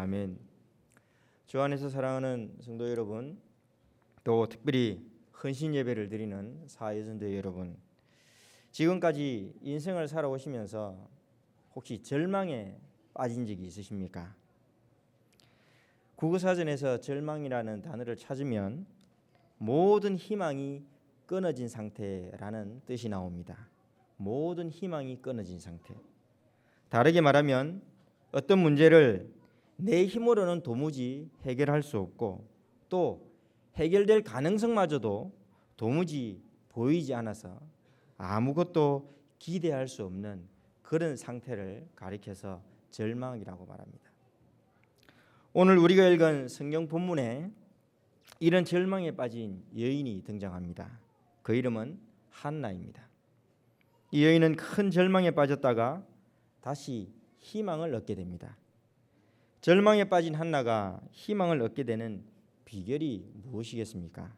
아멘. 주 안에서 사랑하는 성도 여러분, 또 특별히 헌신 예배를 드리는 사회전도 여러분, 지금까지 인생을 살아오시면서 혹시 절망에 빠진 적이 있으십니까? 국어사전에서 절망이라는 단어를 찾으면 모든 희망이 끊어진 상태라는 뜻이 나옵니다. 모든 희망이 끊어진 상태. 다르게 말하면 어떤 문제를 내 힘으로는 도무지 해결할 수 없고 또 해결될 가능성마저도 도무지 보이지 않아서 아무것도 기대할 수 없는 그런 상태를 가리켜서 절망이라고 말합니다. 오늘 우리가 읽은 성경 본문에 이런 절망에 빠진 여인이 등장합니다. 그 이름은 한나입니다. 이 여인은 큰 절망에 빠졌다가 다시 희망을 얻게 됩니다. 절망에 빠진 한나가 희망을 얻게 되는 비결이 무엇이겠습니까?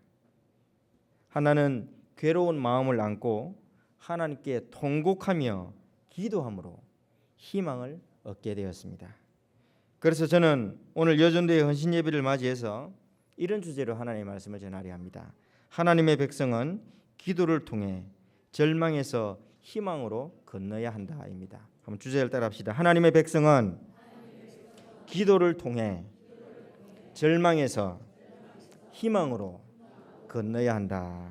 한나는 괴로운 마음을 안고 하나님께 통곡하며 기도함으로 희망을 얻게 되었습니다. 그래서 저는 오늘 여전도의 헌신 예배를 맞이해서 이런 주제로 하나님의 말씀을 전하려 합니다. 하나님의 백성은 기도를 통해 절망에서 희망으로 건너야 한다입니다. 한번 주제를 따라합시다. 하나님의 백성은 기도를 통해 절망에서 희망으로 건너야 한다.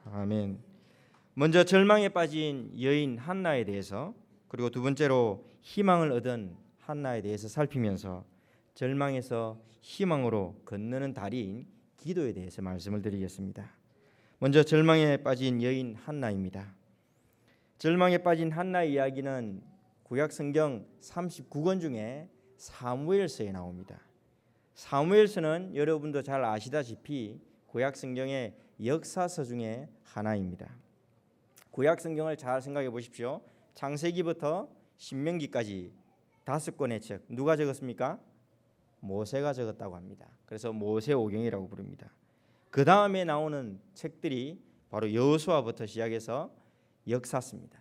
아멘. 먼저 절망에 빠진 여인 한나에 대해서, 그리고 두 번째로 희망을 얻은 한나에 대해서 살피면서 절망에서 희망으로 건너는 다리인 기도에 대해서 말씀을 드리겠습니다. 먼저 절망에 빠진 여인 한나입니다. 절망에 빠진 한나의 이야기는 구약 성경 39권 중에 사무엘서에 나옵니다. 사무엘서는 여러분도 잘 아시다시피 구약 성경의 역사서 중에 하나입니다. 구약 성경을 잘 생각해 보십시오. 창세기부터 신명기까지 5권의 책, 누가 적었습니까? 모세가 적었다고 합니다. 그래서 모세오경이라고 부릅니다. 그 다음에 나오는 책들이 바로 여호수아부터 시작해서 역사서입니다.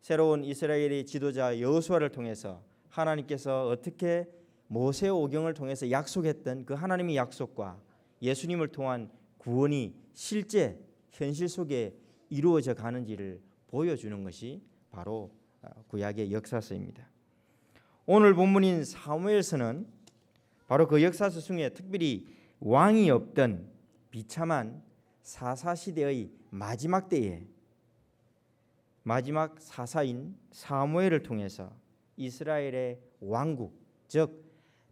새로운 이스라엘의 지도자 여호수아를 통해서 하나님께서 어떻게 모세오경을 통해서 약속했던 그 하나님의 약속과 예수님을 통한 구원이 실제 현실 속에 이루어져 가는지를 보여주는 것이 바로 구약의 역사서입니다. 오늘 본문인 사무엘서는 바로 그 역사서 중에 특별히 왕이 없던 비참한 사사시대의 마지막 때에 마지막 사사인 사무엘을 통해서 이스라엘의 왕국, 즉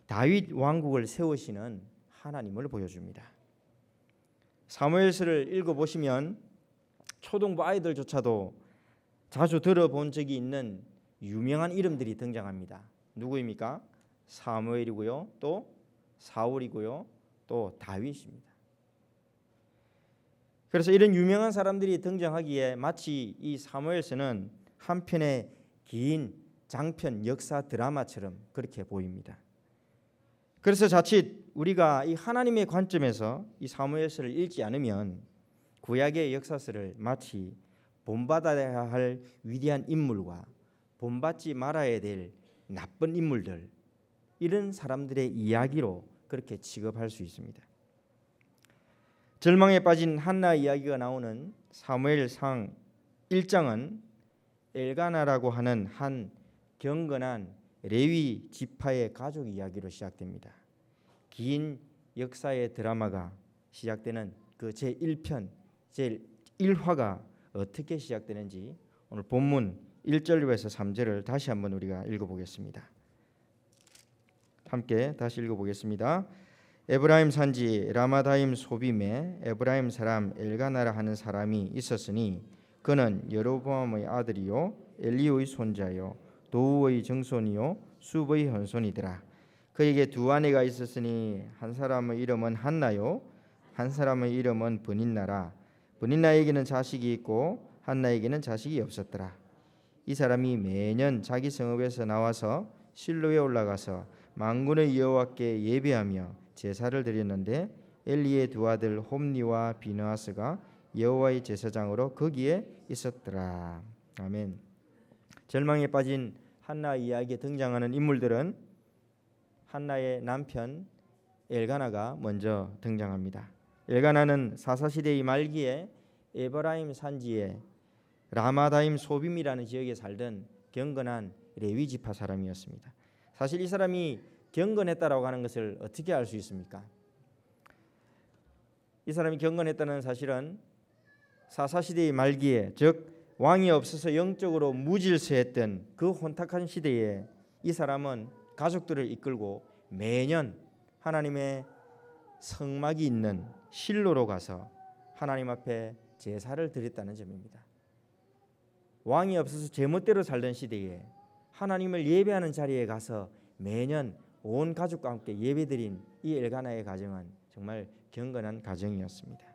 다윗 왕국을 세우시는 하나님을 보여줍니다. 사무엘서를 읽어보시면 초등부 아이들조차도 자주 들어본 적이 있는 유명한 이름들이 등장합니다. 누구입니까? 사무엘이고요, 또 사울이고요, 또 다윗입니다. 그래서 이런 유명한 사람들이 등장하기에 마치 이 사무엘서는 한 편의 긴 장편 역사 드라마처럼 그렇게 보입니다. 그래서 자칫 우리가 이 하나님의 관점에서 이 사무엘서를 읽지 않으면 구약의 역사서를 마치 본받아야 할 위대한 인물과 본받지 말아야 될 나쁜 인물들, 이런 사람들의 이야기로 그렇게 취급할 수 있습니다. 절망에 빠진 한나 이야기가 나오는 사무엘상 1장은 엘가나라고 하는 한 경건한 레위 지파의 가족 이야기로 시작됩니다. 긴 역사의 드라마가 시작되는 그 제1편, 제1화가 어떻게 시작되는지 오늘 본문 1절에서 3절을 다시 한번 우리가 읽어보겠습니다. 함께 다시 읽어보겠습니다. 에브라임 산지 라마다임 소빔에 에브라임 사람 엘가나라 하는 사람이 있었으니 그는 여로보암의 아들이요 엘리오의 손자요 도우의 정손이요 숲의 현손이더라. 그에게 두 아내가 있었으니 한 사람의 이름은 한나요 한 사람의 이름은 브닌나라. 브닌나에게는 자식이 있고 한나에게는 자식이 없었더라. 이 사람이 매년 자기 성읍에서 나와서 실로에 올라가서 만군의 여호와께 예배하며 제사를 드렸는데 엘리의 두 아들 홈니와 비느하스가 여호와의 제사장으로 거기에 있었더라. 아멘. 절망에 빠진 한나 이야기에 등장하는 인물들은 한나의 남편 엘가나가 먼저 등장합니다. 엘가나는 사사시대의 말기에 에브라임 산지에 라마다임 소빔이라는 지역에 살던 경건한 레위 지파 사람이었습니다. 사실 이 사람이 경건했다라고 하는 것을 어떻게 알 수 있습니까? 이 사람이 경건했다는 사실은 사사시대의 말기에, 즉 왕이 없어서 영적으로 무질서했던 그 혼탁한 시대에 이 사람은 가족들을 이끌고 매년 하나님의 성막이 있는 실로로 가서 하나님 앞에 제사를 드렸다는 점입니다. 왕이 없어서 제멋대로 살던 시대에 하나님을 예배하는 자리에 가서 매년 온 가족과 함께 예배드린 이 엘가나의 가정은 정말 경건한 가정이었습니다.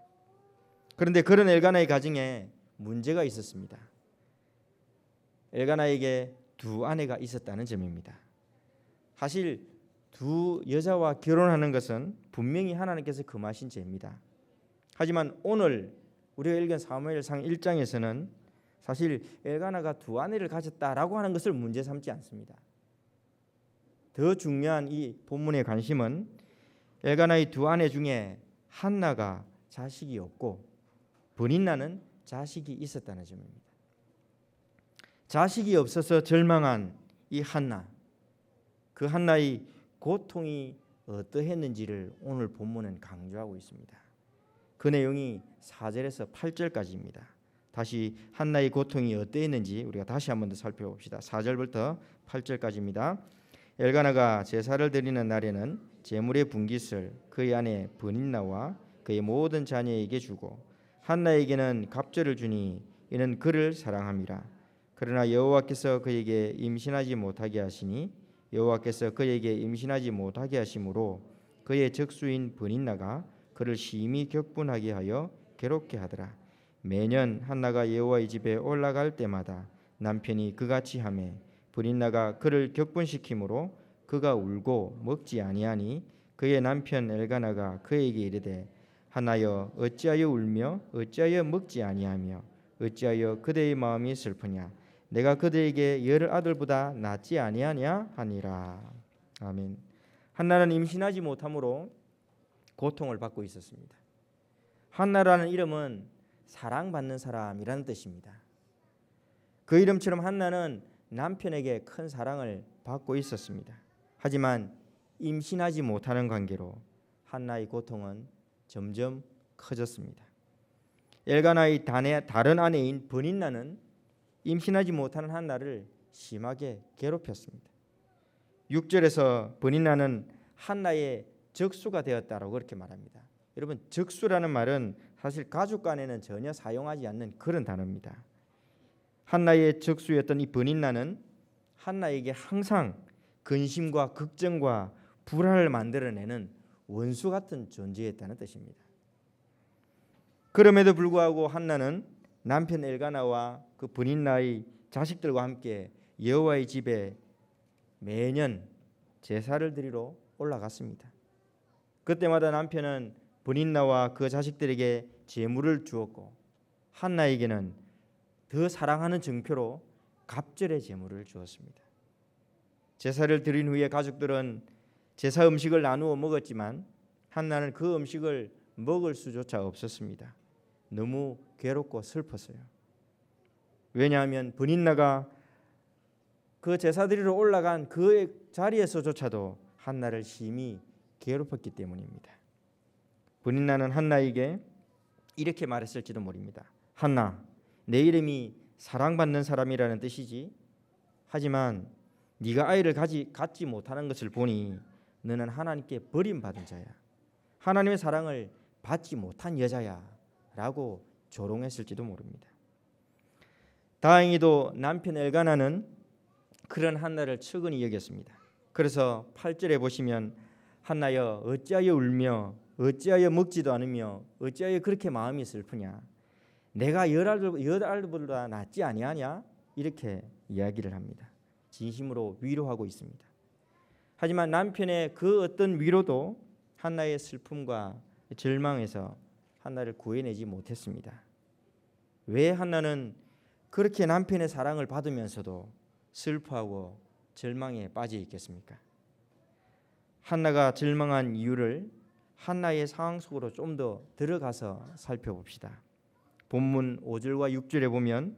그런데 그런 엘가나의 가정에 문제가 있었습니다. 엘가나에게 두 아내가 있었다는 점입니다. 사실 두 여자와 결혼하는 것은 분명히 하나님께서 금하신 죄입니다. 하지만 오늘 우리가 읽은 사무엘상 1장에서는 사실 엘가나가 두 아내를 가졌다라고 하는 것을 문제 삼지 않습니다. 더 중요한 이 본문의 관심은 엘가나의 두 아내 중에 한나가 자식이 없고 브닌나는 자식이 있었다는 점입니다. 자식이 없어서 절망한 이 한나, 그 한나의 고통이 어떠했는지를 오늘 본문은 강조하고 있습니다. 그 내용이 4절에서 8절까지입니다. 다시 한나의 고통이 어떠했는지 우리가 다시 한 번 더 살펴봅시다. 4절부터 8절까지입니다. 엘가나가 제사를 드리는 날에는 제물의 분깃을 그의 아내 브닌나와 그의 모든 자녀에게 주고 한나에게는 갑절을 주니 이는 그를 사랑함이라. 그러나 여호와께서 그에게 임신하지 못하게 하시니 여호와께서 그에게 임신하지 못하게 하심으로 그의 적수인 브닌나가 그를 심히 격분하게 하여 괴롭게 하더라. 매년 한나가 여호와의 집에 올라갈 때마다 남편이 그같이 하매 브닌나가 그를 격분시키므로 그가 울고 먹지 아니하니 그의 남편 엘가나가 그에게 이르되 한나여 어찌하여 울며 어찌하여 먹지 아니하며 어찌하여 그대의 마음이 슬프냐 내가 그대에게 열 아들보다 낫지 아니하냐 하니라. 아멘. 한나는 임신하지 못함으로 고통을 받고 있었습니다. 한나라는 이름은 사랑받는 사람이라는 뜻입니다. 그 이름처럼 한나는 남편에게 큰 사랑을 받고 있었습니다. 하지만 임신하지 못하는 관계로 한나의 고통은 점점 커졌습니다. 엘가나의 다른 아내인 브닌나는 임신하지 못하는 한나를 심하게 괴롭혔습니다. 6절에서 브닌나는 한나의 적수가 되었다라고 그렇게 말합니다. 여러분, 적수라는 말은 사실 가족 간에는 전혀 사용하지 않는 그런 단어입니다. 한나의 적수였던 이 브닌나는 한나에게 항상 근심과 걱정과 불안을 만들어내는 원수 같은 존재였다는 뜻입니다. 그럼에도 불구하고 한나는 남편 엘가나와 그 브닌나의 자식들과 함께 여호와의 집에 매년 제사를 드리러 올라갔습니다. 그때마다 남편은 브닌나와 그 자식들에게 제물을 주었고 한나에게는 더 사랑하는 증표로 갑절의 제물을 주었습니다. 제사를 드린 후에 가족들은 제사 음식을 나누어 먹었지만 한나는 그 음식을 먹을 수조차 없었습니다. 너무 괴롭고 슬펐어요. 왜냐하면 브닌나가 그 제사 드리러 올라간 그 자리에서조차도 한나를 심히 괴롭혔기 때문입니다. 브닌나는 한나에게 이렇게 말했을지도 모릅니다. 한나, 내 이름이 사랑받는 사람이라는 뜻이지. 하지만 네가 아이를 갖지 못하는 것을 보니 너는 하나님께 버림받은 자야. 하나님의 사랑을 받지 못한 여자야 라고 조롱했을지도 모릅니다. 다행히도 남편 엘가나는 그런 한나를 측은히 여겼습니다. 그래서 8절에 보시면 한나여 어찌하여 울며 어찌하여 먹지도 않으며 어찌하여 그렇게 마음이 슬프냐 내가 열 아들보다 낫지 아니하냐 이렇게 이야기를 합니다. 진심으로 위로하고 있습니다. 하지만 남편의 그 어떤 위로도 한나의 슬픔과 절망에서 한나를 구해내지 못했습니다. 왜 한나는 그렇게 남편의 사랑을 받으면서도 슬퍼하고 절망에 빠져 있겠습니까? 한나가 절망한 이유를 한나의 상황 속으로 좀 더 들어가서 살펴봅시다. 본문 5절과 6절에 보면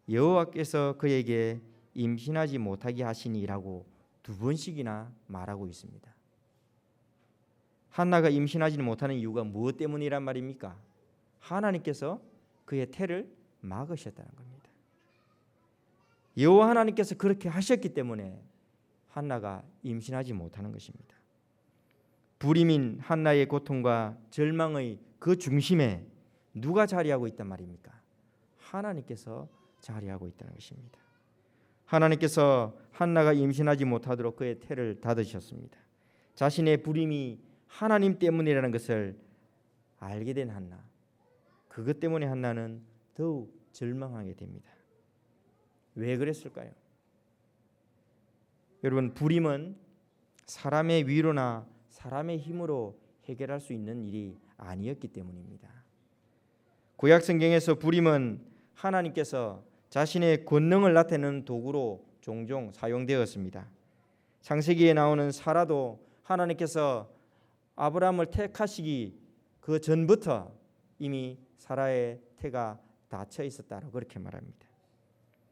여호와께서 그에게 임신하지 못하게 하시니라고 두 번씩이나 말하고 있습니다. 한나가 임신하지 못하는 이유가 무엇 때문이란 말입니까? 하나님께서 그의 태를 막으셨다는 겁니다. 여호와 하나님께서 그렇게 하셨기 때문에 한나가 임신하지 못하는 것입니다. 불임인 한나의 고통과 절망의 그 중심에 누가 자리하고 있단 말입니까? 하나님께서 자리하고 있다는 것입니다. 하나님께서 한나가 임신하지 못하도록 그의 태를 닫으셨습니다. 자신의 불임이 하나님 때문이라는 것을 알게 된 한나, 그것 때문에 한나는 더욱 절망하게 됩니다. 왜 그랬을까요? 여러분, 불임은 사람의 위로나 사람의 힘으로 해결할 수 있는 일이 아니었기 때문입니다. 구약 성경에서 불임은 하나님께서 자신의 권능을 나타내는 도구로 종종 사용되었습니다. 창세기에 나오는 사라도 하나님께서 아브라함을 택하시기 그 전부터 이미 사라의 태가 닫혀 있었다고 그렇게 말합니다.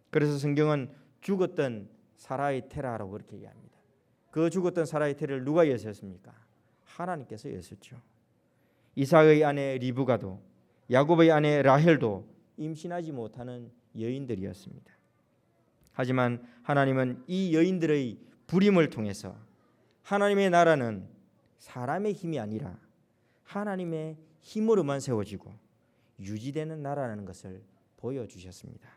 그래서 성경은 죽었던 사라의 태라라고 그렇게 얘기합니다. 그 죽었던 사라의 태를 누가 여셨습니까? 하나님께서 여셨죠. 이삭의 아내 리브가도 야곱의 아내 라헬도 임신하지 못하는 여인들이었습니다. 하지만 하나님은 이 여인들의 불임을 통해서 하나님의 나라는 사람의 힘이 아니라 하나님의 힘으로만 세워지고 유지되는 나라라는 것을 보여주셨습니다.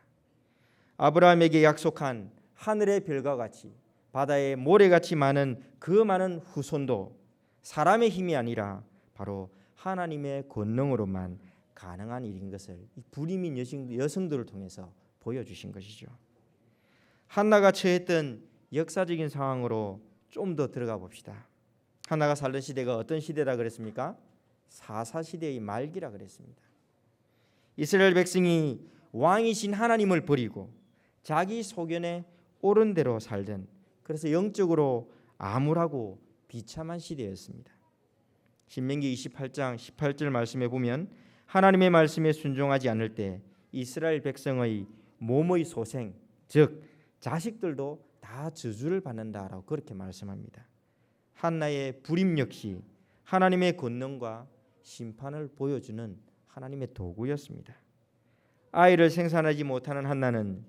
아브라함에게 약속한 하늘의 별과 같이 바다의 모래같이 많은 그 많은 후손도 사람의 힘이 아니라 바로 하나님의 권능으로만 가능한 일인 것을 이 불임인 여성들을 통해서 보여주신 것이죠. 한나가 처했던 역사적인 상황으로 좀 더 들어가 봅시다. 한나가 살던 시대가 어떤 시대라 그랬습니까? 사사시대의 말기라 그랬습니다. 이스라엘 백성이 왕이신 하나님을 버리고 자기 소견에 옳은 대로 살던, 그래서 영적으로 암울하고 비참한 시대였습니다. 신명기 28장 18절 말씀에 보면 하나님의 말씀에 순종하지 않을 때 이스라엘 백성의 몸의 소생, 즉 자식들도 다 저주를 받는다라고 그렇게 말씀합니다. 한나의 불임 역시 하나님의 권능과 심판을 보여주는 하나님의 도구였습니다. 아이를 생산하지 못하는 한나는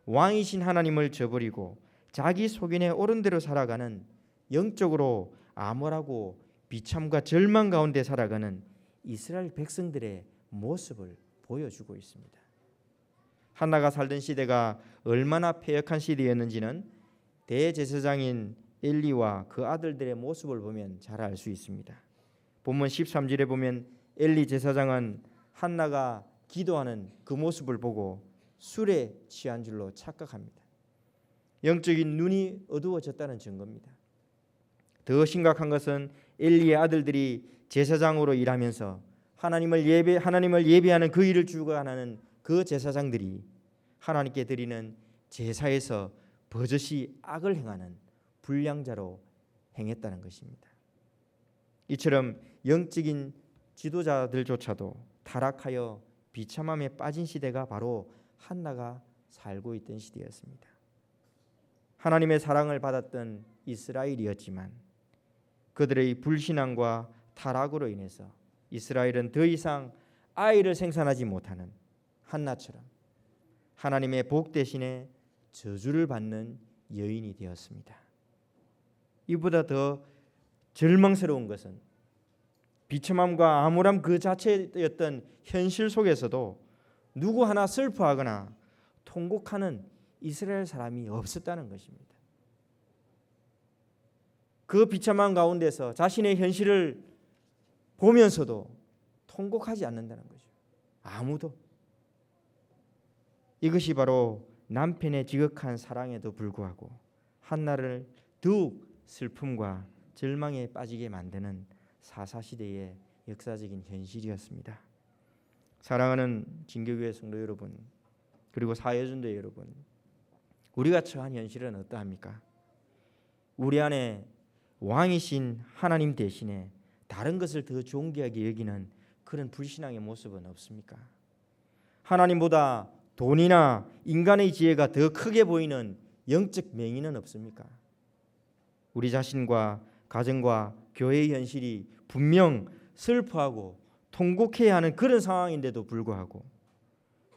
왕이신 하나님을 저버리고 자기 소견에 옳은 대로 살아가는, 영적으로 암울하고 비참과 절망 가운데 살아가는 이스라엘 백성들의 모습을 보여주고 있습니다. 한나가 살던 시대가 얼마나 패역한 시대였는지는 대제사장인 엘리와 그 아들들의 모습을 보면 잘 알 수 있습니다. 본문 13절에 보면 엘리 제사장은 한나가 기도하는 그 모습을 보고 술에 취한 줄로 착각합니다. 영적인 눈이 어두워졌다는 증거입니다. 더 심각한 것은 엘리의 아들들이 제사장으로 일하면서 하나님을 예배하는 그 일을 주관하는 그 제사장들이 하나님께 드리는 제사에서 버젓이 악을 행하는 불량자로 행했다는 것입니다. 이처럼 영적인 지도자들조차도 타락하여 비참함에 빠진 시대가 바로 한나가 살고 있던 시대였습니다. 하나님의 사랑을 받았던 이스라엘이었지만 그들의 불신앙과 타락으로 인해서 이스라엘은 더 이상 아이를 생산하지 못하는 한나처럼 하나님의 복 대신에 저주를 받는 여인이 되었습니다. 이보다 더 절망스러운 것은 비참함과 암울함 그 자체였던 현실 속에서도 누구 하나 슬퍼하거나 통곡하는 이스라엘 사람이 없었다는 것입니다. 그 비참한 가운데서 자신의 현실을 보면서도 통곡하지 않는다는 거죠. 아무도. 이것이 바로 남편의 지극한 사랑에도 불구하고 한나를 더욱 슬픔과 절망에 빠지게 만드는 사사시대의 역사적인 현실이었습니다. 사랑하는 진교교회 성도 여러분, 그리고 사회전도 여러분, 우리가 처한 현실은 어떠합니까? 우리 안에 왕이신 하나님 대신에 다른 것을 더 존귀하게 여기는 그런 불신앙의 모습은 없습니까? 하나님보다 돈이나 인간의 지혜가 더 크게 보이는 영적 맹인은 없습니까? 우리 자신과 가정과 교회의 현실이 분명 슬퍼하고 통곡해야 하는 그런 상황인데도 불구하고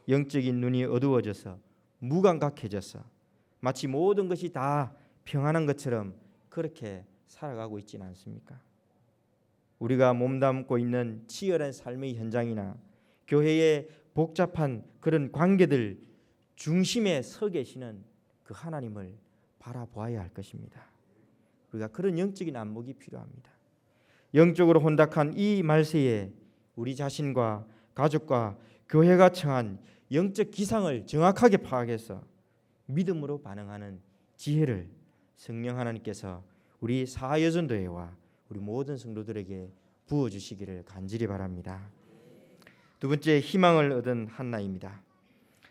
영적인 눈이 어두워져서 무감각해져서 마치 모든 것이 다 평안한 것처럼 그렇게 살아가고 있지는 않습니까? 우리가 몸담고 있는 치열한 삶의 현장이나 교회의 복잡한 그런 관계들 중심에 서 계시는 그 하나님을 바라보아야 할 것입니다. 우리가 그런 영적인 안목이 필요합니다. 영적으로 혼탁한 이 말세에 우리 자신과 가족과 교회가 처한 영적 기상을 정확하게 파악해서 믿음으로 반응하는 지혜를 성령 하나님께서 우리 사여전도회와 우리 모든 성도들에게 부어주시기를 간절히 바랍니다. 두 번째, 희망을 얻은 한나입니다.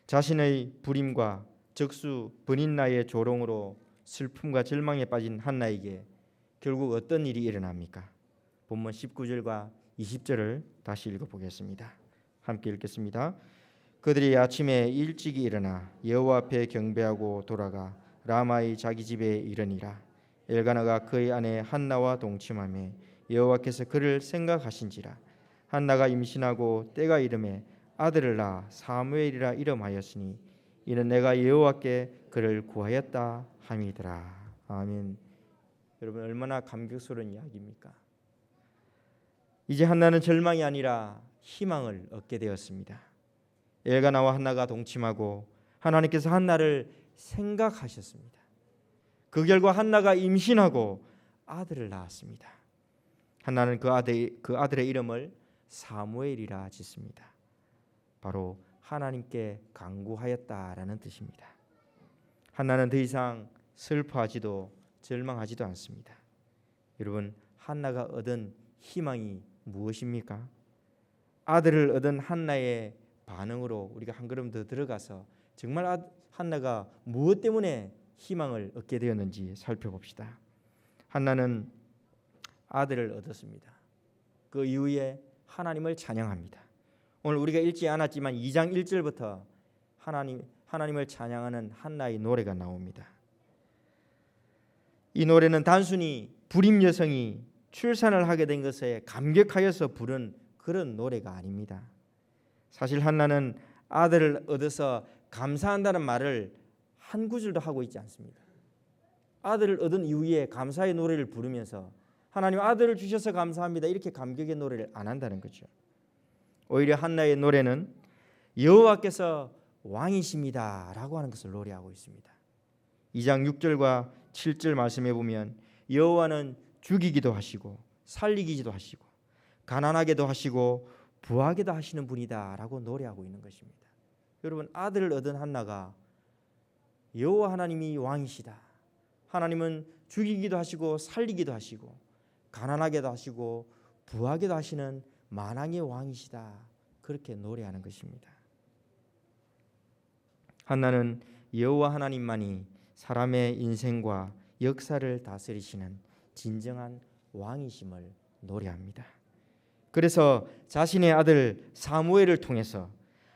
자신의 불임과 적수 번인나의 조롱으로 슬픔과 절망에 빠진 한나에게 결국 어떤 일이 일어납니까? 본문 19절과 20절을 다시 읽어보겠습니다. 함께 읽겠습니다. 그들이 아침에 일찍이 일어나 여호와 앞에 경배하고 돌아가 라마의 자기 집에 이르니라. 엘가나가 그의 아내 한나와 동침하며 여호와께서 그를 생각하신지라. 한나가 임신하고 때가 이름에 아들을 낳아 사무엘이라 이름하였으니 이는 내가 여호와께 그를 구하였다 함이더라. 아멘. 여러분, 얼마나 감격스러운 이야기입니까? 이제 한나는 절망이 아니라 희망을 얻게 되었습니다. 엘가나와 한나가 동침하고 하나님께서 한나를 생각하셨습니다. 그 결과 한나가 임신하고 아들을 낳았습니다. 한나는 그 아들의 이름을 사무엘이라 짓습니다. 바로 하나님께 간구하였다라는 뜻입니다. 한나는 더 이상 슬퍼하지도 절망하지도 않습니다. 여러분, 한나가 얻은 희망이 무엇입니까? 아들을 얻은 한나의 반응으로 우리가 한 걸음 더 들어가서 정말 한나가 무엇 때문에 희망을 얻게 되었는지 살펴봅시다. 한나는 아들을 얻었습니다. 그 이후에 하나님을 찬양합니다. 오늘 우리가 읽지 않았지만 2장 1절부터 하나님을 찬양하는 한나의 노래가 나옵니다. 이 노래는 단순히 불임 여성이 출산을 하게 된 것에 감격하여서 부른 그런 노래가 아닙니다. 사실 한나는 아들을 얻어서 감사한다는 말을 한 구절도 하고 있지 않습니다. 아들을 얻은 이후에 감사의 노래를 부르면서 하나님 아들을 주셔서 감사합니다 이렇게 감격의 노래를 안 한다는 거죠. 오히려 한나의 노래는 여호와께서 왕이십니다 라고 하는 것을 노래하고 있습니다. 2장 6절과 7절 말씀해 보면 여호와는 죽이기도 하시고 살리기도 하시고 가난하게도 하시고 부하게도 하시는 분이다 라고 노래하고 있는 것입니다. 여러분, 아들을 얻은 한나가 여호와 하나님이 왕이시다, 하나님은 죽이기도 하시고 살리기도 하시고 가난하게도 하시고 부하게도 하시는 만왕의 왕이시다, 그렇게 노래하는 것입니다. 한나는 여호와 하나님만이 사람의 인생과 역사를 다스리시는 진정한 왕이심을 노래합니다. 그래서 자신의 아들 사무엘을 통해서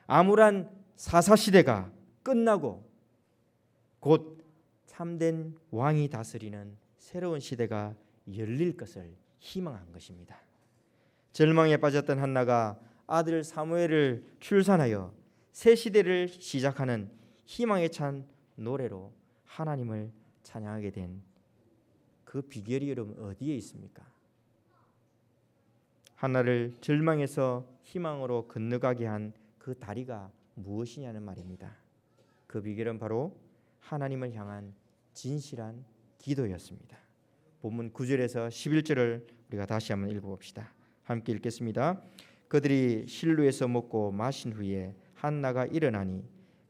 암울한 사사시대가 끝나고 곧 참된 왕이 다스리는 새로운 시대가 열릴 것을 희망한 것입니다. 절망에 빠졌던 한나가 아들 사무엘을 출산하여 새 시대를 시작하는 희망에 찬 노래로 하나님을 찬양하게 된 그 비결이 여러분 어디에 있습니까? 한나를 절망에서 희망으로 건너가게 한 그 다리가 무엇이냐는 말입니다. 그 비결은 바로 하나님을 향한 진실한 기도였습니다. 본문 9절에서 11절을 우리가 다시 한번 읽어봅시다. 함께 읽겠습니다. 그들이 실로에서 먹고 마신 후에 한나가 일어나니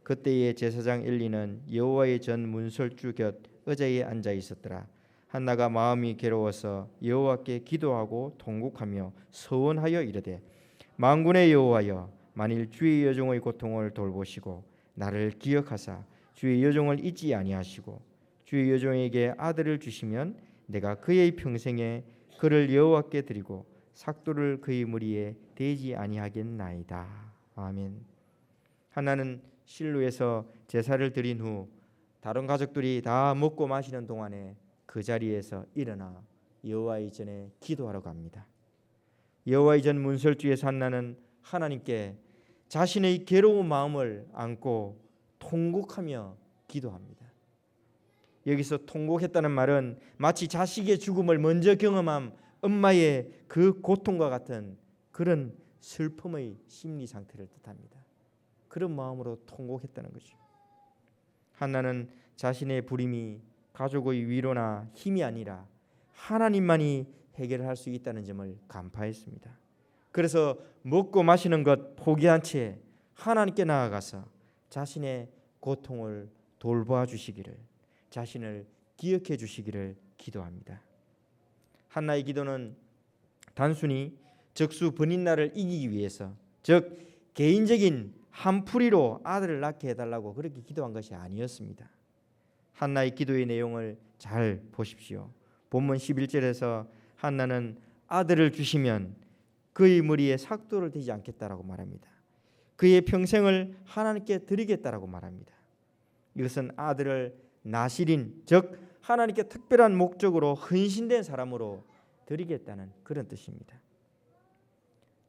그때에 제사장 엘리는 여호와의 전 문설주 곁 의자에 앉아 있었더라. 한나가 마음이 괴로워서 여호와께 기도하고 통곡하며 서원하여 이르되 만군의 여호와여, 만일 주의 여종의 고통을 돌보시고 나를 기억하사 주의 여종을 잊지 아니하시고 주의 여종에게 아들을 주시면 내가 그의 평생에 그를 여호와께 드리고 삭도를 그의 머리에 대지 아니하겠나이다. 아멘. 한나는 실로에서 제사를 드린 후 다른 가족들이 다 먹고 마시는 동안에 그 자리에서 일어나 여호와의 전에 기도하러 갑니다. 여호와의 전 문설주에서 한나는 하나님께 자신의 괴로운 마음을 안고 통곡하며 기도합니다. 여기서 통곡했다는 말은 마치 자식의 죽음을 먼저 경험한 엄마의 그 고통과 같은 그런 슬픔의 심리 상태를 뜻합니다. 그런 마음으로 통곡했다는 거죠. 한나는 자신의 부림이 가족의 위로나 힘이 아니라 하나님만이 해결할 수 있다는 점을 간파했습니다. 그래서 먹고 마시는 것 포기한 채 하나님께 나아가서 자신의 고통을 돌보아 주시기를, 자신을 기억해 주시기를 기도합니다. 한나의 기도는 단순히 적수 번인날을 이기기 위해서, 즉 개인적인 한풀이로 아들을 낳게 해달라고 그렇게 기도한 것이 아니었습니다. 한나의 기도의 내용을 잘 보십시오. 본문 11절에서 한나는 아들을 주시면 그의 머리에 삭도를 대지 않겠다라고 말합니다. 그의 평생을 하나님께 드리겠다라고 말합니다. 이것은 아들을 나실인, 즉 하나님께 특별한 목적으로 헌신된 사람으로 드리겠다는 그런 뜻입니다.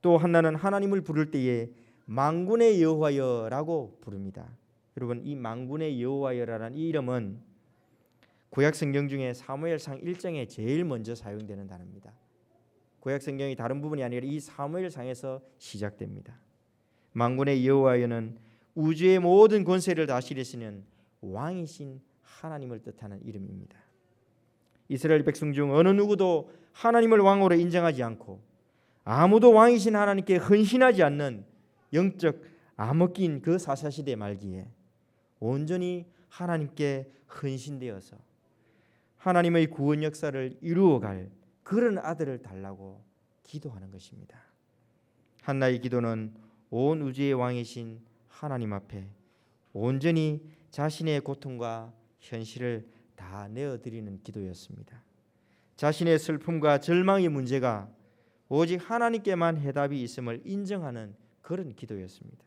또 한나는 하나님을 부를 때에 만군의 여호와여라고 부릅니다. 여러분, 이 만군의 여호와여라는 이 이름은 구약 성경 중에 사무엘상 1장에 제일 먼저 사용되는 단어입니다. 구약 성경이 다른 부분이 아니라 이 사무엘상에서 시작됩니다. 만군의 여호와여는 우주의 모든 권세를 다스리시는 왕이신 하나님을 뜻하는 이름입니다. 이스라엘 백성 중 어느 누구도 하나님을 왕으로 인정하지 않고 아무도 왕이신 하나님께 헌신하지 않는 영적 암흑기인 그 사사시대 말기에 온전히 하나님께 헌신되어서 하나님의 구원 역사를 이루어갈 그런 아들을 달라고 기도하는 것입니다. 한나의 기도는 온 우주의 왕이신 하나님 앞에 온전히 자신의 고통과 현실을 다 내어드리는 기도였습니다. 자신의 슬픔과 절망의 문제가 오직 하나님께만 해답이 있음을 인정하는 그런 기도였습니다.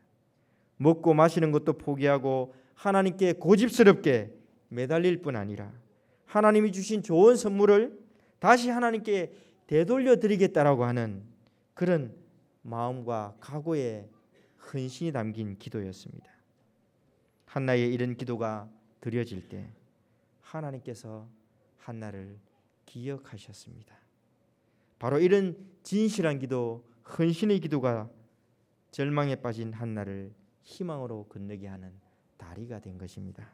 먹고 마시는 것도 포기하고 하나님께 고집스럽게 매달릴 뿐 아니라 하나님이 주신 좋은 선물을 다시 하나님께 되돌려 드리겠다라고 하는 그런 마음과 각오의 헌신이 담긴 기도였습니다. 한나의 이런 기도가 드려질 때 하나님께서 한나를 기억하셨습니다. 바로 이런 진실한 기도, 헌신의 기도가 절망에 빠진 한나를 희망으로 건너게 하는 다리가 된 것입니다.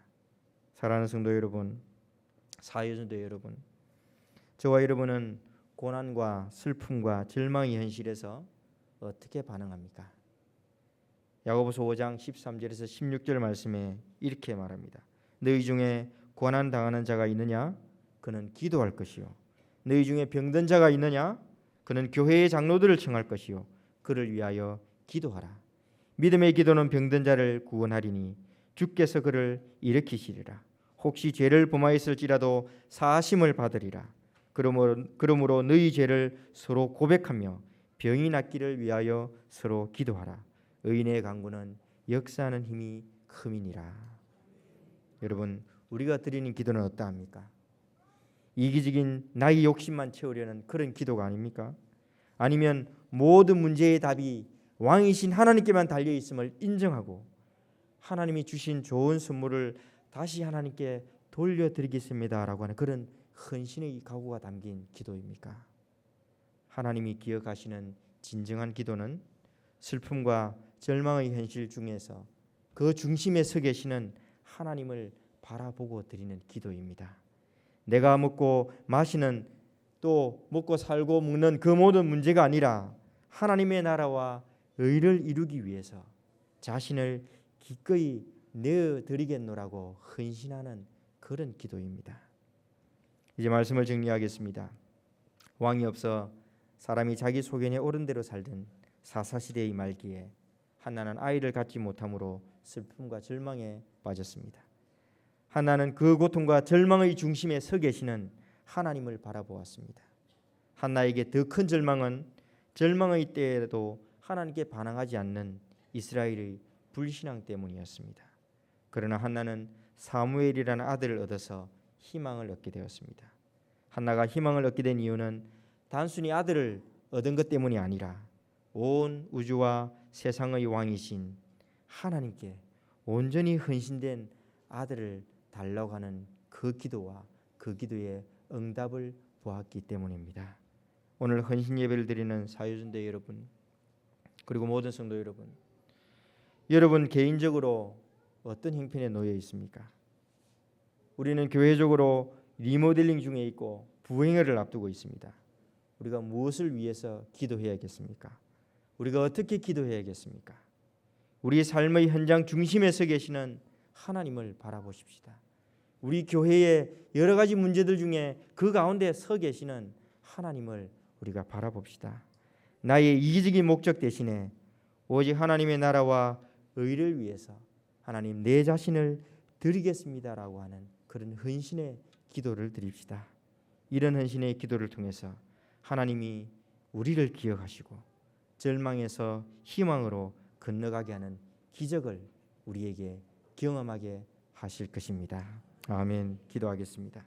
사랑하는 성도 여러분, 사회전도 여러분, 저와 여러분은 고난과 슬픔과 절망의 현실에서 어떻게 반응합니까? 야고보서 5장 13절에서 16절 말씀에 이렇게 말합니다. 너희 중에 고난 당하는 자가 있느냐? 그는 기도할 것이요. 너희 중에 병든 자가 있느냐? 그는 교회의 장로들을 청할 것이요. 그를 위하여 기도하라. 믿음의 기도는 병든 자를 구원하리니 주께서 그를 일으키시리라. 혹시 죄를 범하였을지라도 사하심을 받으리라. 그러므로 너희 죄를 서로 고백하며 병이 낫기를 위하여 서로 기도하라. 의인의 간구는 역사하는 힘이 큼이니라. 여러분, 우리가 드리는 기도는 어떠합니까? 이기적인 나의 욕심만 채우려는 그런 기도가 아닙니까? 아니면 모든 문제의 답이 왕이신 하나님께만 달려 있음을 인정하고 하나님이 주신 좋은 선물을 다시 하나님께 돌려드리겠습니다라고 하는 그런 헌신의 각오가 담긴 기도입니까? 하나님이 기억하시는 진정한 기도는 슬픔과 절망의 현실 중에서 그 중심에 서 계시는 하나님을 바라보고 드리는 기도입니다. 내가 먹고 마시는, 또 먹고 살고 먹는 그 모든 문제가 아니라 하나님의 나라와 의를 이루기 위해서 자신을 기꺼이 내어드리겠노라고 헌신하는 그런 기도입니다. 이제 말씀을 정리하겠습니다. 왕이 없어 사람이 자기 소견에 옳은 대로 살던 사사시대의 말기에 한나는 아이를 갖지 못함으로 슬픔과 절망에 빠졌습니다. 한나는 그 고통과 절망의 중심에 서 계시는 하나님을 바라보았습니다. 한나에게 더 큰 절망은 절망의 때에도 하나님께 반항하지 않는 이스라엘의 불신앙 때문이었습니다. 그러나 한나는 사무엘이라는 아들을 얻어서 희망을 얻게 되었습니다. 한나가 희망을 얻게 된 이유는 단순히 아들을 얻은 것 때문이 아니라 온 우주와 세상의 왕이신 하나님께 온전히 헌신된 아들을 달라고 하는 그 기도와 그 기도의 응답을 보았기 때문입니다. 오늘 헌신 예배를 드리는 사유전도 여러분, 그리고 모든 성도 여러분, 여러분 개인적으로 어떤 형편에 놓여 있습니까? 우리는 교회적으로 리모델링 중에 있고 부흥회를 앞두고 있습니다. 우리가 무엇을 위해서 기도해야겠습니까? 우리가 어떻게 기도해야겠습니까? 우리 삶의 현장 중심에 서 계시는 하나님을 바라보십시다. 우리 교회의 여러 가지 문제들 중에 그 가운데 서 계시는 하나님을 우리가 바라봅시다. 나의 이기적인 목적 대신에 오직 하나님의 나라와 의를 위해서 하나님 내 자신을 드리겠습니다라고 하는 그런 헌신의 기도를 드립시다. 이런 헌신의 기도를 통해서 하나님이 우리를 기억하시고 절망에서 희망으로 건너가게 하는 기적을 우리에게 경험하게 하실 것입니다. 아멘. 기도하겠습니다.